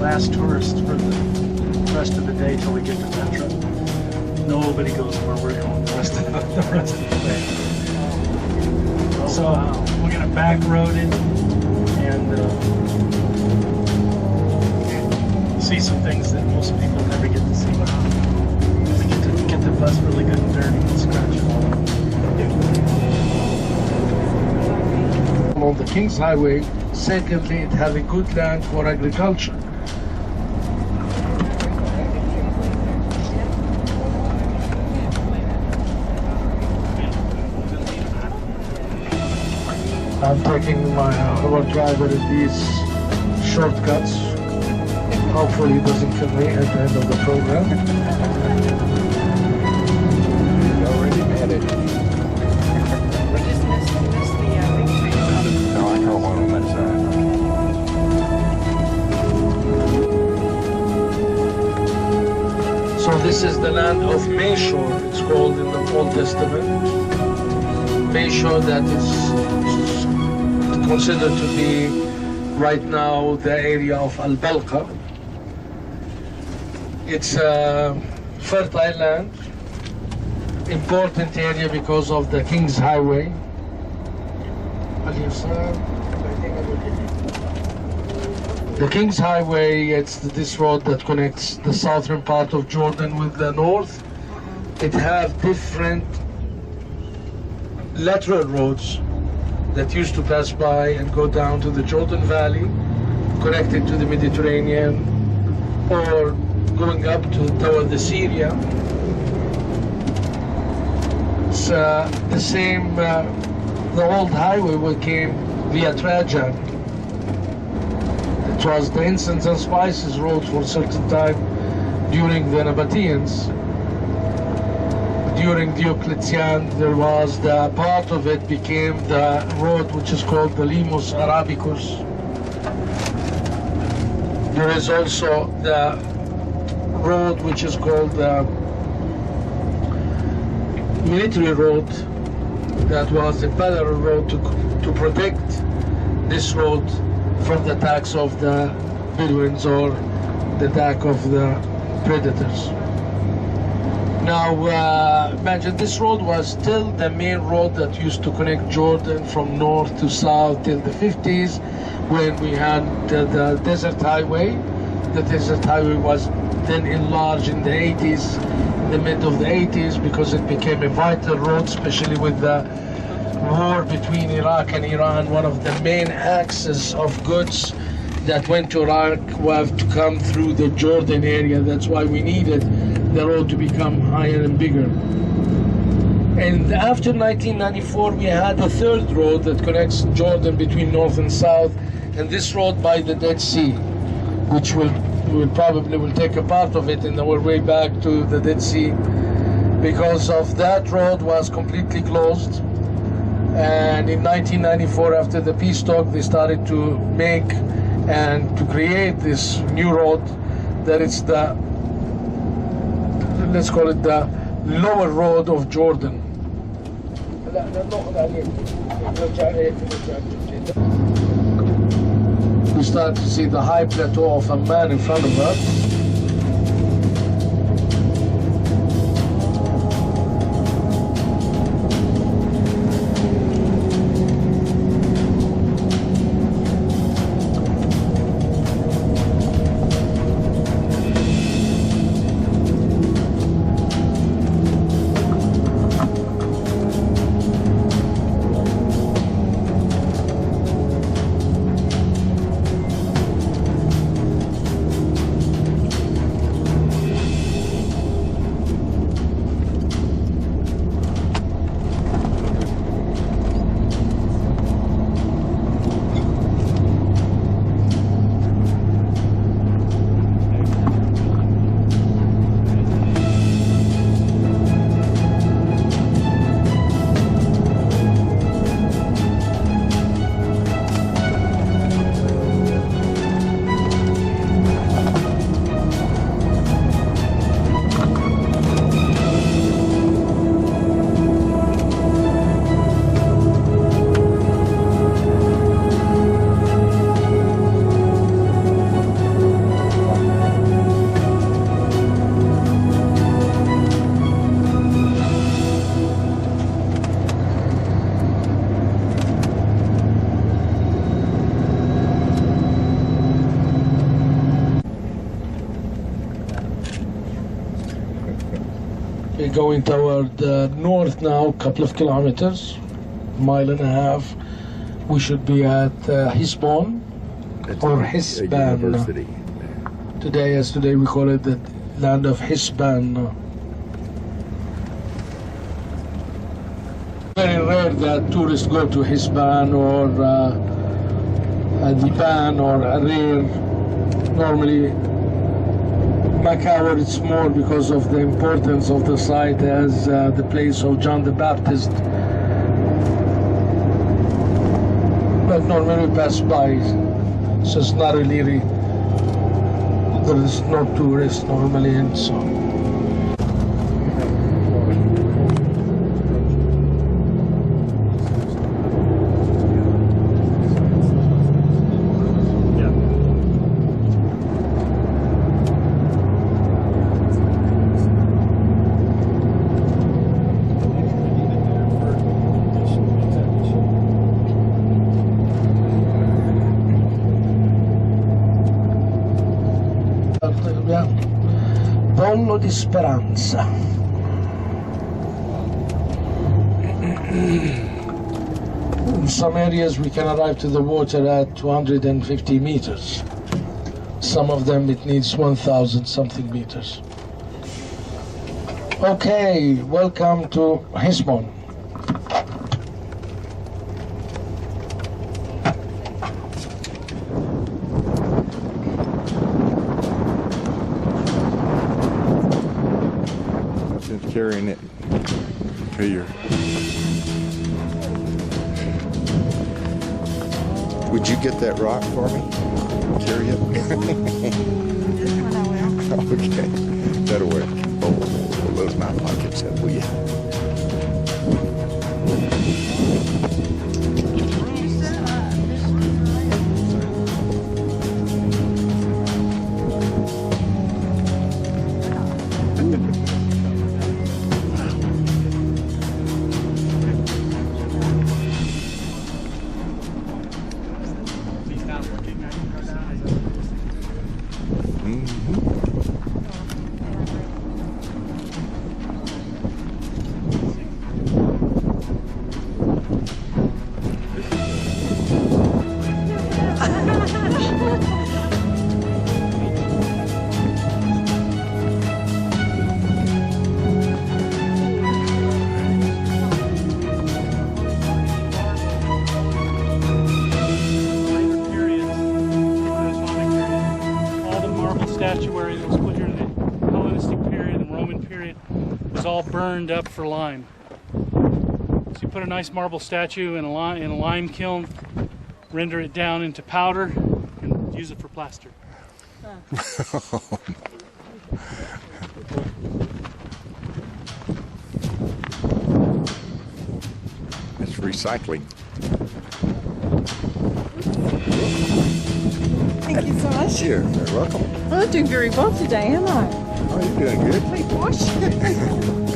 last tourist for the rest of the day till we get to Petra. Nobody goes where we're going the rest of the day. So we're gonna back road it and see some things that most people never get to see. We get the bus really good and dirty and scratch it all up. On the King's Highway, secondly, it has a good land for agriculture. I'm taking our driver in these shortcuts. Hopefully it doesn't kill me at the end of the program. You already made it. We just missed the big train. No, I don't want to miss that. So this is the land of Mayshore, it's called in the Old Testament. Mayshore, that is considered to be right now the area of Al-Balqa. It's a fertile land, important area because of the King's Highway. The King's Highway, it's this road that connects the southern part of Jordan with the north. It has different lateral roads that used to pass by and go down to the Jordan Valley, connected to the Mediterranean, or going up toward the Syria. It's the same, the old highway came via Trajan. It was the incense and spices road for a certain time during the Nabateans. During Diocletian, there was the part of it became the road which is called the Limus Arabicus. There is also the road which is called the military road, that was a parallel road to protect this road from the attacks of the Bedouins or the attack of the predators. Now, imagine this road was still the main road that used to connect Jordan from north to south till the 50s, when we had the desert highway. The desert highway was then enlarged in the 80s, in the mid of the 80s, because it became a vital road, especially with the war between Iraq and Iran. One of the main axes of goods that went to Iraq was to come through the Jordan area. That's why we needed the road to become higher and bigger. And after 1994, we had a third road that connects Jordan between north and south, and this road by the Dead Sea, which we probably will take a part of it in our way back to the Dead Sea, because of that road was completely closed. And in 1994, after the peace talk, they started to make and to create this new road that it's the, let's call it the lower road of Jordan. We start to see the high plateau of Amman in front of us. We're going toward north now, a couple of kilometers, mile and a half. We should be at Hesbon or Hesbon. University. Today we call it the land of Hesbon. Very rare that tourists go to Hesbon or Diban or Arir. Normally, Macau, it's more because of the importance of the site as the place of John the Baptist. But normally we pass by, so it's not really, there is no tourists normally, and so. Pollo di Speranza. In some areas we can arrive to the water at 250 meters. Some of them it needs 1,000 something meters. Okay, welcome to Hesbon. Carrying it here. Would you get that rock for me? Carry it? Okay, that'll work. Oh, those my pockets up, will you? Statuary that was put here in the Hellenistic period and Roman period was all burned up for lime. So you put a nice marble statue in a lime kiln, render it down into powder, and use it for plaster. It's recycling. Thank you so much. You're welcome. Oh, I'm doing very well today, am I? Oh, you're doing good. Hey, gosh.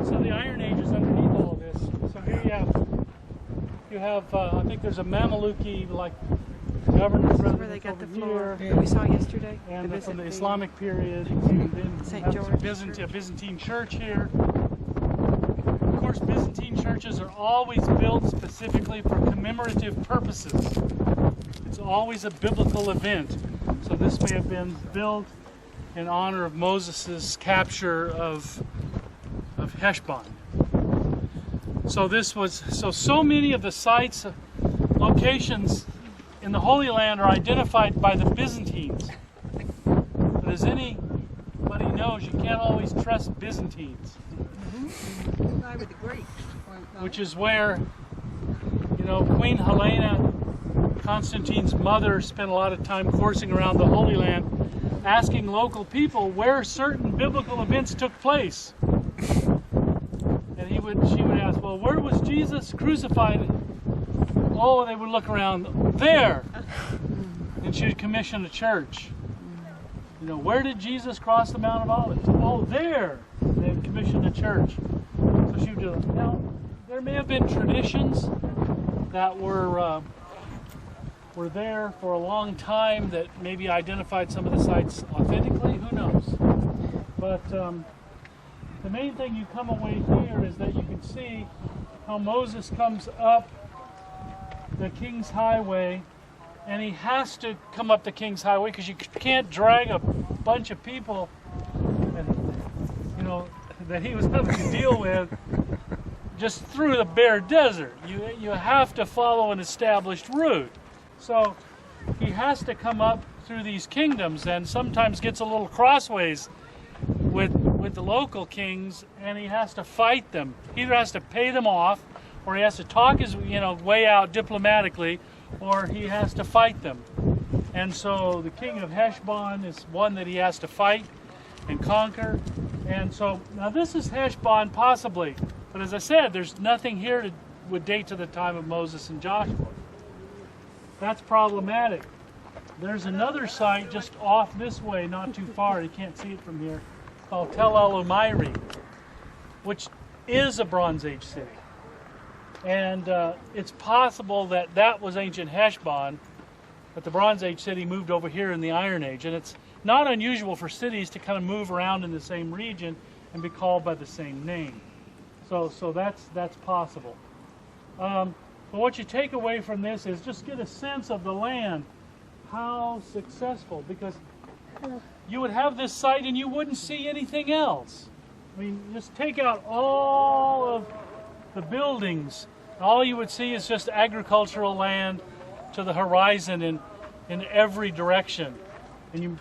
So the Iron Age is underneath all of this. So here you have I think there's a Mameluki like governance This is where they got the floor that we saw yesterday. and the from the visit Islamic period, and then St. have George Byzantine church here. Of course, Byzantine churches are always built specifically for commemorative purposes. It's always a biblical event. So this may have been built in honor of Moses' capture of Hesbon. So this was so many of the sites, locations in the Holy Land are identified by the Byzantines. But as anybody knows, you can't always trust Byzantines. Which is where, Queen Helena, Constantine's mother, spent a lot of time coursing around the Holy Land, asking local people where certain biblical events took place. And she would ask, well, where was Jesus crucified? Oh, they would look around, there. And she would commission a church. Where did Jesus cross the Mount of Olives? Oh, there. They would commission a church. So she would do it. Now, there may have been traditions that were there for a long time that maybe identified some of the sites authentically. Who knows? But the main thing you come away here is that you can see how Moses comes up the King's Highway, and he has to come up the King's Highway because you can't drag a bunch of people that he was having to deal with just through the bare desert. You have to follow an established route. So he has to come up through these kingdoms and sometimes gets a little crossways with the local kings, and he has to fight them. He either has to pay them off, or he has to talk his way out diplomatically, or he has to fight them. And so the king of Hesbon is one that he has to fight and conquer. And so now this is Hesbon possibly, but as I said, there's nothing here that would date to the time of Moses and Joshua. That's problematic. There's another site just off this way, not too far, you can't see it from here, called Tel El-Umayri, which is a Bronze Age city. And it's possible that that was ancient Hesbon, but the Bronze Age city moved over here in the Iron Age. And it's not unusual for cities to kind of move around in the same region and be called by the same name. So that's possible. But what you take away from this is just get a sense of the land, how successful, because you would have this site and you wouldn't see anything else. I mean, just take out all of the buildings, all you would see is just agricultural land to the horizon in every direction.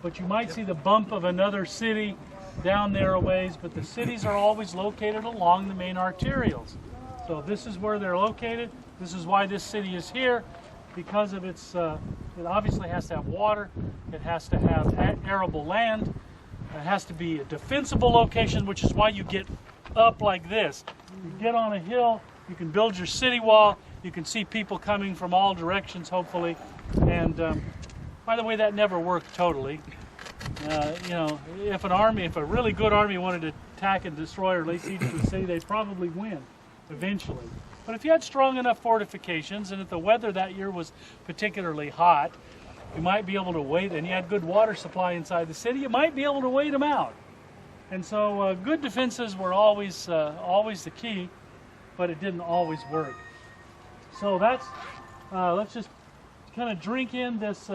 But you might see the bump of another city down there a ways, but the cities are always located along the main arterials. So this is where they're located. This is why this city is here, because of its, it obviously has to have water, it has to have arable land, it has to be a defensible location, which is why you get up like this. You get on a hill, you can build your city wall, you can see people coming from all directions, hopefully. And by the way, that never worked totally. If a really good army wanted to attack and destroy or lay siege to the city, they'd probably win eventually. But if you had strong enough fortifications, and if the weather that year was particularly hot, you might be able to wait, and you had good water supply inside the city, you might be able to wait them out. And so good defenses were always the key, but it didn't always work. So that's, let's just kind of drink in this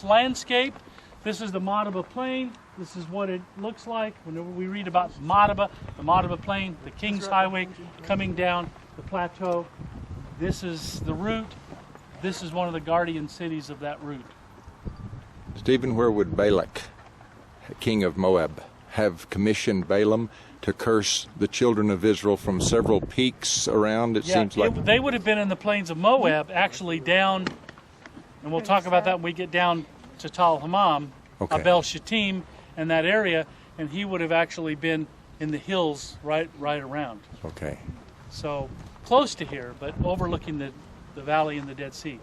landscape. This is the Madaba Plain. This is what it looks like whenever we read about Madaba, the Madaba Plain, the King's Highway coming down the plateau. This is the route. This is one of the guardian cities of that route. Stephen, where would Balak, king of Moab, have commissioned Balaam to curse the children of Israel from several peaks around? It seems like they would have been in the plains of Moab, actually down, and we'll talk about that when we get down to Tal Hamam, Abel Shittim, and that area, and he would have actually been in the hills right around. Okay. So close to here, but overlooking the valley and the Dead Sea.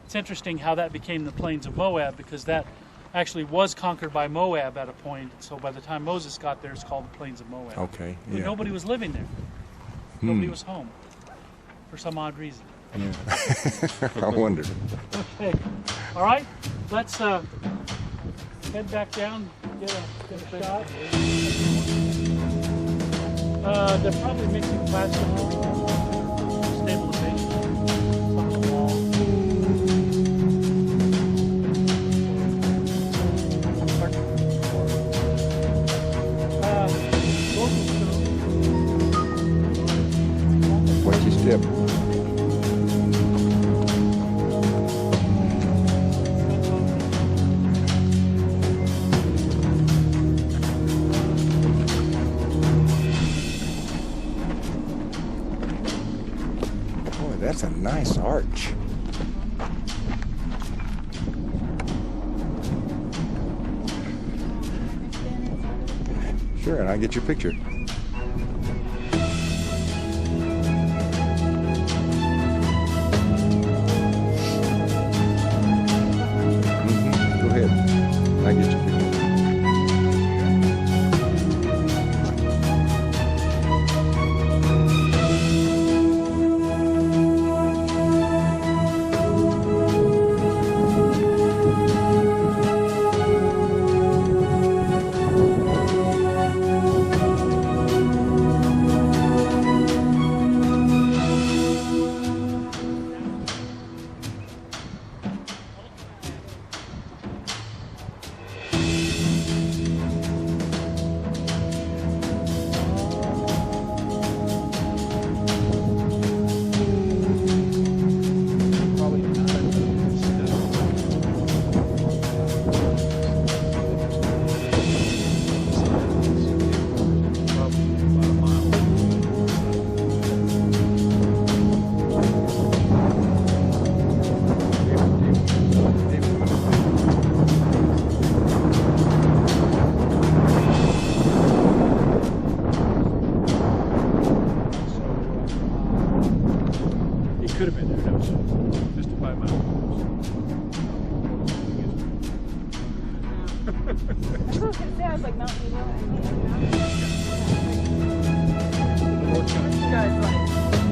It's interesting how that became the plains of Moab, because that actually was conquered by Moab at a point. So by the time Moses got there, it's called the plains of Moab. Okay. But nobody was living there. Nobody was home for some odd reason. I wondered. Okay. All right. Let's head back down. Get a shot. They're probably mixing plastic with stabilization on the wall. Watch your step. Boy, that's a nice arch. Sure, and I'll get your picture. Go ahead. I'll get your picture. Could have been there. That was just a 5 mile. I was like, Mountain View. Guys, like,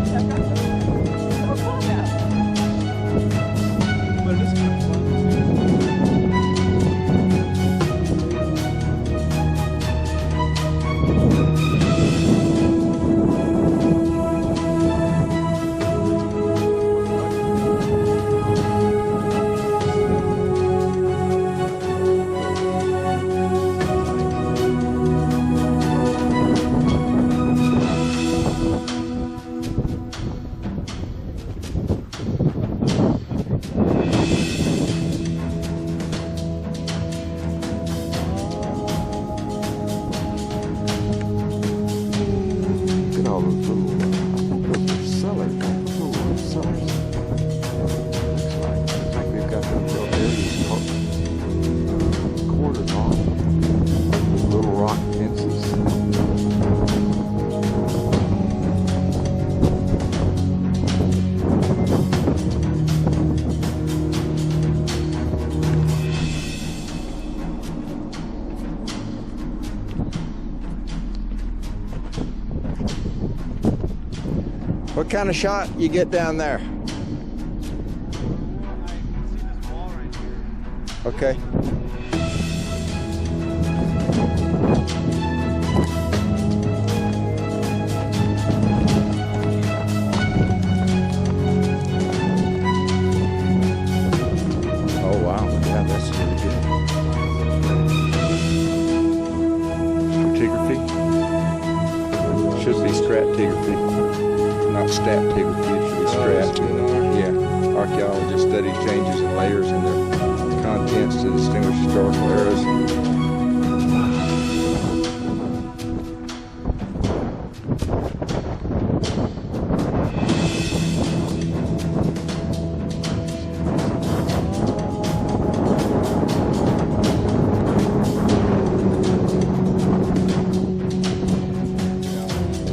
check out the cool now. But it is kind of fun. Look at all those little cellars. Little cellars. Looks like they've got those little areas quartered off. Little rock fences. What kind of shot you get down there? Okay. Oh wow, yeah, that's really good. Stratigraphy? Should be stratigraphy. Not stratigraphy, it should be strat. Yeah, archaeologists study changes in layers and their contents to distinguish historical eras.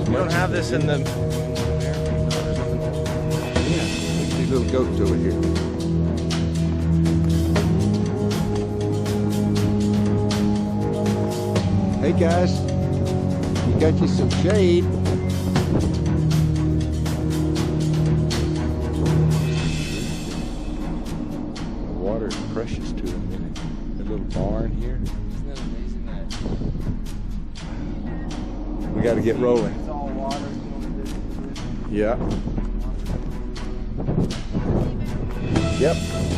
We don't have this in the... Yeah, these little goats over here. Hey guys, you got you some shade. precious to them, isn't it? The little barn here. Isn't that amazing that We got to get rolling. it's all water? Yeah. Yep.